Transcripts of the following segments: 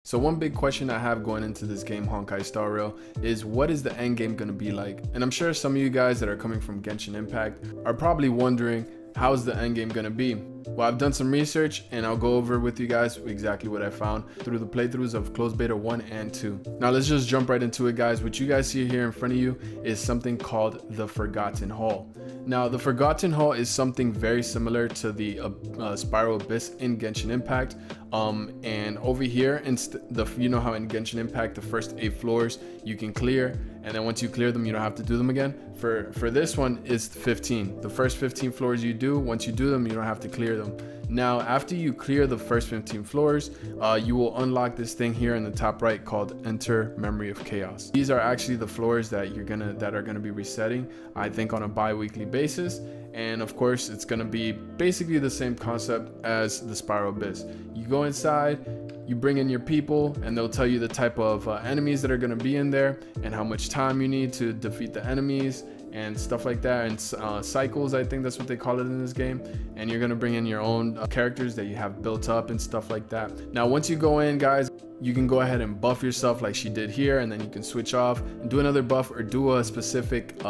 So one big question I have going into this game, Honkai Star Rail, is what is the end game going to be like? And I'm sure some of you guys that are coming from Genshin Impact are probably wondering, how's the end game going to be? Well, I've done some research and I'll go over with you guys exactly what I found through the playthroughs of closed beta 1 and 2. Now let's just jump right into it, guys. What you guys see here in front of you is something called the Forgotten Hall. Now the Forgotten Hall is something very similar to the Spiral Abyss in Genshin Impact. And over here, you know how in Genshin Impact the first 8 floors you can clear, and then once you clear them you don't have to do them again. For this one is 15. The first 15 floors you do, once you do them you don't have to clear them. Now after you clear the first 15 floors, you will unlock this thing here in the top right called Enter Memory of Chaos. These are actually the floors that are gonna be resetting, I think, on a bi-weekly basis. And of course it's going to be basically the same concept as the Spiral Abyss. You go inside, you bring in your people, and they'll tell you the type of enemies that are going to be in there and how much time you need to defeat the enemies and stuff like that, and cycles, I think that's what they call it in this game. And you're going to bring in your own characters that you have built up and stuff like that. Now once you go in, guys, you can go ahead and buff yourself like she did here, and then you can switch off and do another buff or do a specific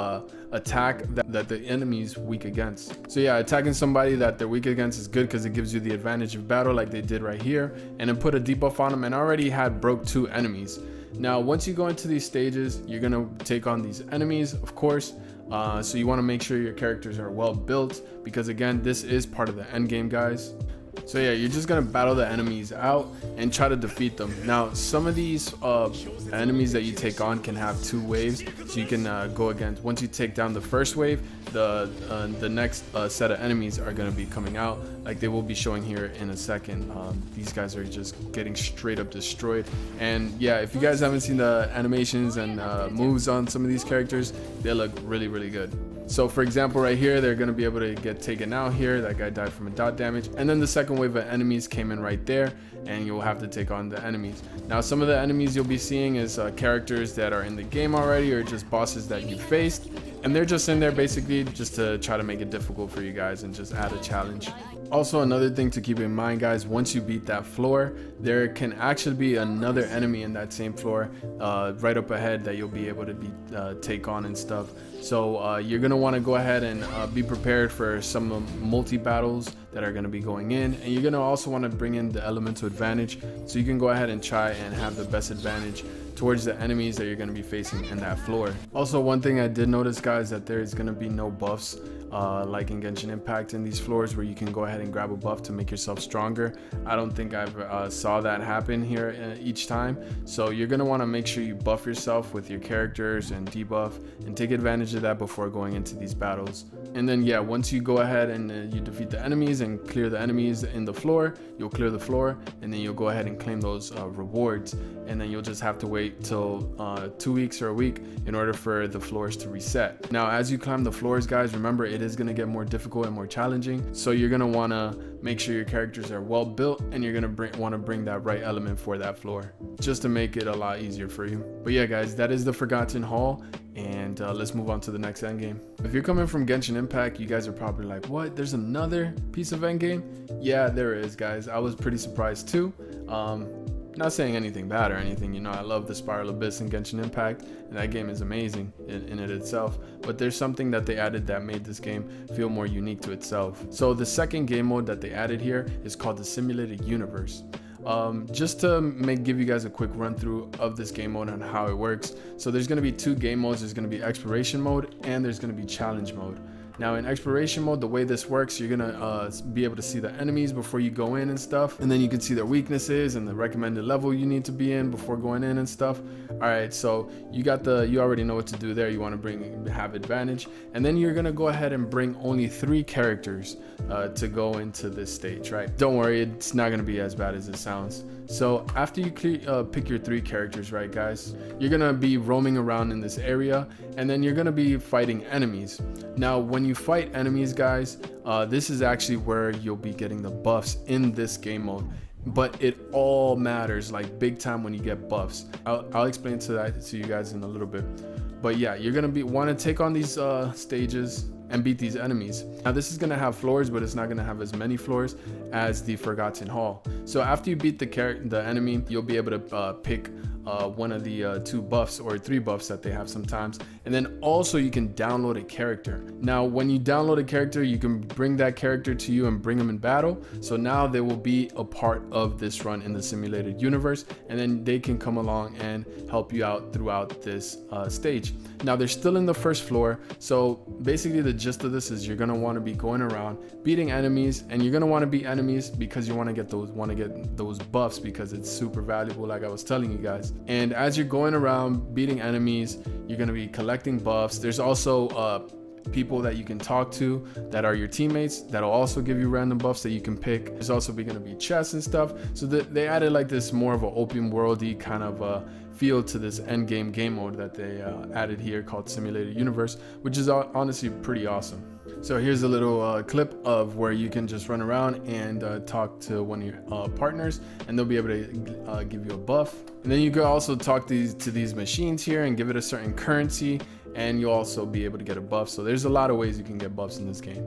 attack that the enemy's weak against. So yeah, attacking somebody that they're weak against is good because it gives you the advantage of battle like they did right here, and then put a debuff on them, and already had broke 2 enemies. Now once you go into these stages, you're gonna take on these enemies, of course. So you want to make sure your characters are well built, because again, this is part of the end game, guys. So yeah, you're just gonna battle the enemies out and try to defeat them. Now some of these enemies that you take on can have 2 waves, so you can go against. Once you take down the first wave, the next set of enemies are going to be coming out, like they will be showing here in a second. These guys are just getting straight up destroyed. And yeah, if you guys haven't seen the animations and moves on some of these characters, they look really good. So for example, right here, they're going to be able to get taken out here. That guy died from a dot damage. And then the second wave of enemies came in right there, and you'll have to take on the enemies. Now some of the enemies you'll be seeing is characters that are in the game already, or just bosses that you faced, and they're just in there basically just to try to make it difficult for you guys and just add a challenge. Also, another thing to keep in mind, guys, once you beat that floor, there can actually be another enemy in that same floor right up ahead that you'll be able to take on and stuff. So you're going to want to go ahead and be prepared for some multi-battles that are going to be going in, and you're going to also want to bring in the elemental advantage, so you can go ahead and try and have the best advantage towards the enemies that you're going to be facing in that floor. Also, one thing I did notice, guys, that there is going to be no buffs like in Genshin Impact in these floors where you can go ahead and grab a buff to make yourself stronger. I don't think I've saw that happen here each time. So you're going to want to make sure you buff yourself with your characters and debuff, and take advantage of that before going into these battles. And then yeah, once you go ahead and you defeat the enemies and clear the enemies in the floor, you'll clear the floor, and then you'll go ahead and claim those rewards. And then you'll just have to wait till 2 weeks or a week in order for the floors to reset. Now as you climb the floors, guys, remember it is going to get more difficult and more challenging, so you're going to want to make sure your characters are well built, and you're going to want to bring that right element for that floor just to make it a lot easier for you. But yeah, guys, that is the Forgotten Hall, and let's move on to the next endgame. If you're coming from Genshin Impact, you guys are probably like, what, there's another piece of endgame? Yeah, there is, guys. I was pretty surprised too. Not saying anything bad or anything, you know, I love the Spiral Abyss in Genshin Impact, and that game is amazing in it itself, but there's something that they added that made this game feel more unique to itself. So the second game mode that they added here is called the Simulated Universe. Just to give you guys a quick run through of this game mode and how it works. So there's going to be 2 game modes. There's going to be exploration mode, and there's going to be challenge mode. Now in exploration mode, the way this works, you're gonna be able to see the enemies before you go in and stuff, and then you can see their weaknesses and the recommended level you need to be in before going in and stuff. All right, so you already know what to do there. You want to have advantage, and then you're gonna go ahead and bring only 3 characters to go into this stage, right? Don't worry, it's not gonna be as bad as it sounds. So after you pick your 3 characters, right, guys, you're gonna be roaming around in this area, and then you're gonna be fighting enemies. Now when you fight enemies, guys, this is actually where you'll be getting the buffs in this game mode, but it all matters like big time when you get buffs. I'll explain that to you guys in a little bit. But yeah, you're gonna want to take on these stages and beat these enemies. Now this is going to have floors, but it's not going to have as many floors as the Forgotten Hall. So after you beat the enemy, you'll be able to pick one of the 2 buffs or 3 buffs that they have sometimes, and then also you can download a character. Now when you download a character, you can bring that character to you and bring them in battle, so now they will be a part of this run in the simulated universe, and then they can come along and help you out throughout this stage. Now they're still in the first floor, so basically the gist of this is you're going to want to be going around beating enemies, and you're going to want to beat enemies because you want to get those buffs, because it's super valuable, like I was telling you guys. And as you're going around beating enemies, you're going to be collecting buffs. There's also people that you can talk to that are your teammates that'll also give you random buffs that you can pick. There's also going to be chests and stuff, so they added like this more of an open worldy kind of feel to this end game mode that they added here called Simulated Universe, which is honestly pretty awesome. So here's a little clip of where you can just run around and talk to one of your partners, and they'll be able to give you a buff. And then you can also talk to these machines here and give it a certain currency, and you'll also be able to get a buff. So there's a lot of ways you can get buffs in this game.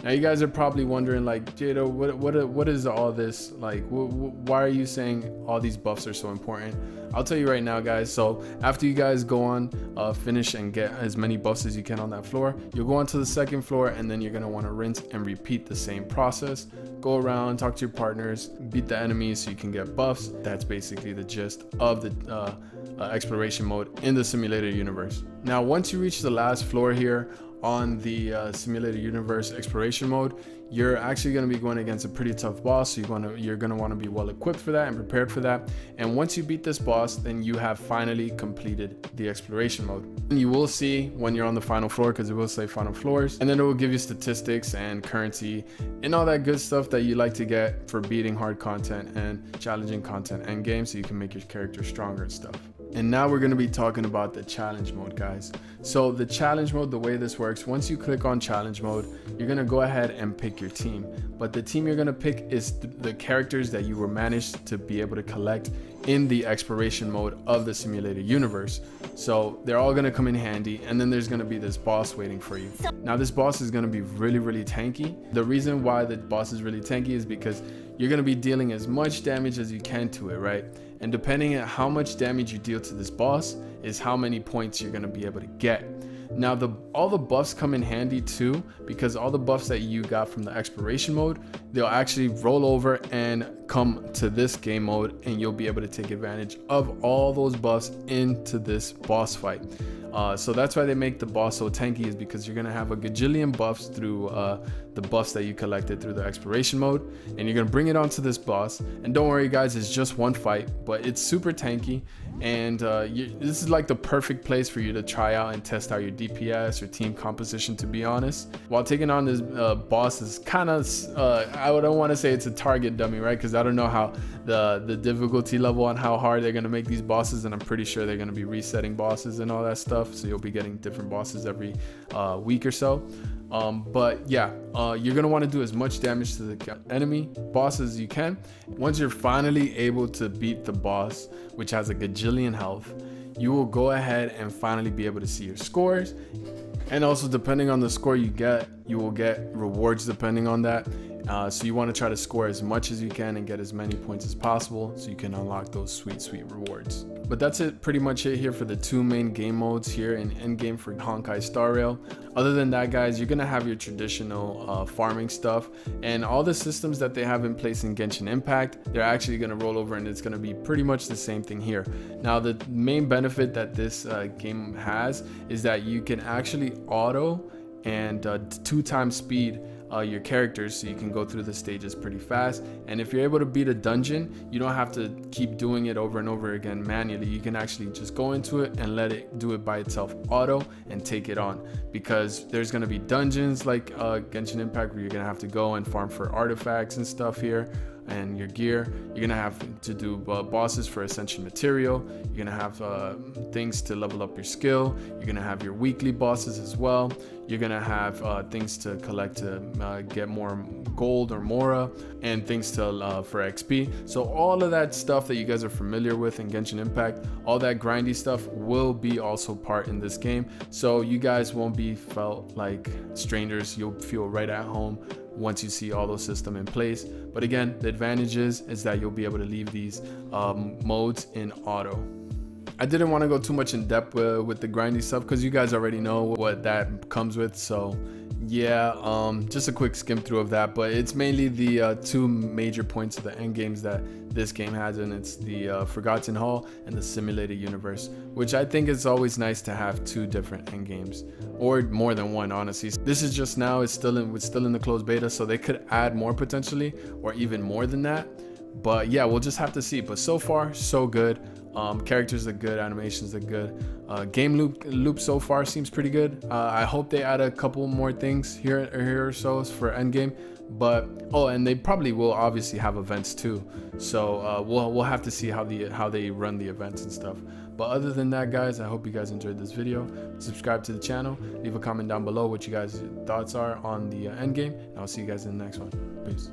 Now you guys are probably wondering, like, Jado, what is all this like? Why are you saying all these buffs are so important? I'll tell you right now, guys. So after you guys go on, finish and get as many buffs as you can on that floor, you'll go on to the second floor, and then you're gonna want to rinse and repeat the same process. Go around, talk to your partners, beat the enemies so you can get buffs. That's basically the gist of the exploration mode in the simulated universe. Now once you reach the last floor here on the simulated universe exploration mode, you're actually going to be going against a pretty tough boss, so you're going to want to be well equipped for that and prepared for that. And once you beat this boss, then you have finally completed the exploration mode. And you will see when you're on the final floor, because it will say final floors, and then it will give you statistics and currency and all that good stuff that you like to get for beating hard content and challenging content end game, so you can make your character stronger and stuff. And now we're going to be talking about the challenge mode, guys. So the challenge mode, the way this works, once you click on challenge mode, you're going to go ahead and pick your team. But the team you're going to pick is the characters that you were managed to be able to collect in the exploration mode of the simulated universe. So they're all going to come in handy, and then there's going to be this boss waiting for you. Now this boss is going to be really tanky. The reason why the boss is really tanky is because you're going to be dealing as much damage as you can to it, right? And depending on how much damage you deal to this boss is how many points you're going to be able to get. Now all the buffs come in handy too, because all the buffs that you got from the exploration mode, they'll actually roll over and come to this game mode, and you'll be able to take advantage of all those buffs into this boss fight. So that's why they make the boss so tanky, is because you're gonna have a gajillion buffs through the buffs that you collected through the exploration mode, and you're gonna bring it onto this boss. And don't worry guys, it's just one fight, but it's super tanky, and this is like the perfect place for you to try out and test out your DPS or team composition, to be honest. While taking on this boss is kind of I don't want to say it's a target dummy, right? Because I don't know how the difficulty level on how hard they're gonna make these bosses, and I'm pretty sure they're gonna be resetting bosses and all that stuff, so you'll be getting different bosses every week or so. But yeah, you're gonna want to do as much damage to the enemy boss as you can. Once you're finally able to beat the boss, which has a gajillion health, you will go ahead and finally be able to see your scores. And also, depending on the score you get, you will get rewards depending on that. So you want to try to score as much as you can and get as many points as possible, so you can unlock those sweet rewards. But that's pretty much it here for the 2 main game modes here in endgame for Honkai Star Rail. Other than that, guys, you're gonna have your traditional farming stuff, and all the systems that they have in place in Genshin Impact, they're actually gonna roll over, and it's gonna be pretty much the same thing here. Now the main benefit that this game has is that you can actually auto and 2 times speed your characters, so you can go through the stages pretty fast. And if you're able to beat a dungeon, you don't have to keep doing it over and over again manually. You can actually just go into it and let it do it by itself auto and take it on, because there's going to be dungeons like Genshin Impact where you're going to have to go and farm for artifacts and stuff here, and your gear. You're gonna have to do bosses for Ascension material. You're gonna have things to level up your skill. You're gonna have your weekly bosses as well. You're gonna have things to collect to get more gold or mora, and things to for XP. So all of that stuff that you guys are familiar with in Genshin Impact, all that grindy stuff will be also part in this game. So you guys won't be felt like strangers. You'll feel right at home once you see all those systems in place. But again, the advantage is that you'll be able to leave these modes in auto. I didn't want to go too much in depth with the grindy stuff because you guys already know what that comes with. So yeah, just a quick skim through of that. But it's mainly the two major points of the end games that this game has, and it's the Forgotten Hall and the Simulated Universe, which I think is always nice to have two different end games, or more than one, honestly. This is just now, it's still in the closed beta, so they could add more potentially, or even more than that. But yeah, we'll just have to see. But so far, so good. Characters are good, animations are good. Game loop so far seems pretty good. I hope they add a couple more things here or so for endgame. But oh, and they probably will obviously have events too. So we'll have to see how they run the events and stuff. But other than that, guys, I hope you guys enjoyed this video. Subscribe to the channel. Leave a comment down below what you guys' thoughts are on the endgame, and I'll see you guys in the next one. Peace.